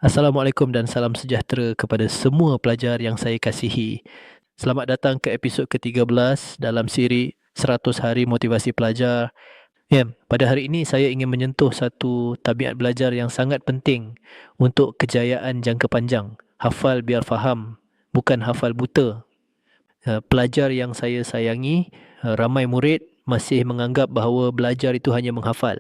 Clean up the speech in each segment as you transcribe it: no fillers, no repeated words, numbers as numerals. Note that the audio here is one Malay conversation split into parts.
Assalamualaikum dan salam sejahtera kepada semua pelajar yang saya kasihi. Selamat datang ke episod ke-13 dalam siri 100 Hari Motivasi Pelajar. Ya, pada hari ini saya ingin menyentuh satu tabiat belajar yang sangat penting untuk kejayaan jangka panjang. Hafal biar faham, bukan hafal buta. Pelajar yang saya sayangi, ramai murid masih menganggap bahawa belajar itu hanya menghafal.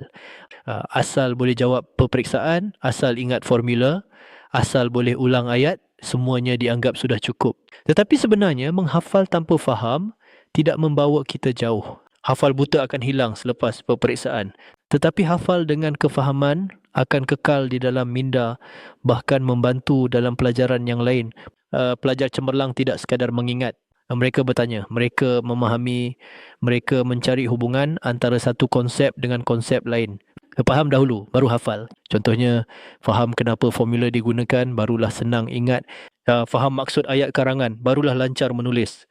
Asal boleh jawab peperiksaan, asal ingat formula, asal boleh ulang ayat, semuanya dianggap sudah cukup. Tetapi sebenarnya menghafal tanpa faham tidak membawa kita jauh. Hafal buta akan hilang selepas peperiksaan. Tetapi hafal dengan kefahaman akan kekal di dalam minda, bahkan membantu dalam pelajaran yang lain. Pelajar cemerlang tidak sekadar mengingat. Mereka bertanya, mereka memahami, mereka mencari hubungan antara satu konsep dengan konsep lain. Faham dahulu, baru hafal. Contohnya, faham kenapa formula digunakan, barulah senang ingat. Faham maksud ayat karangan, barulah lancar menulis.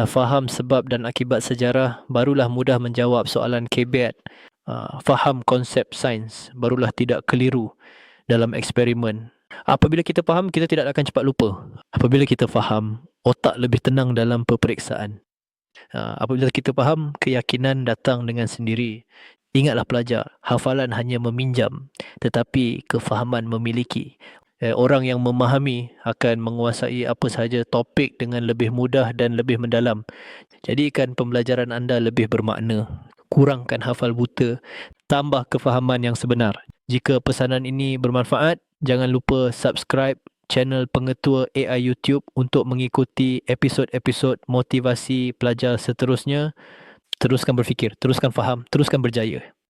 Faham sebab dan akibat sejarah, barulah mudah menjawab soalan KBAT. Faham konsep sains, barulah tidak keliru dalam eksperimen. Apabila kita faham, kita tidak akan cepat lupa. Apabila kita faham, otak lebih tenang dalam peperiksaan. Apabila kita faham, keyakinan datang dengan sendiri. Ingatlah pelajar, hafalan hanya meminjam, tetapi kefahaman memiliki. Orang yang memahami akan menguasai apa sahaja topik dengan lebih mudah dan lebih mendalam. Jadikan pembelajaran anda lebih bermakna. Kurangkan hafal buta, tambah kefahaman yang sebenar. Jika pesanan ini bermanfaat, jangan lupa subscribe channel Pengetua AI YouTube untuk mengikuti episod-episod motivasi pelajar seterusnya. Teruskan berfikir, teruskan faham, teruskan berjaya.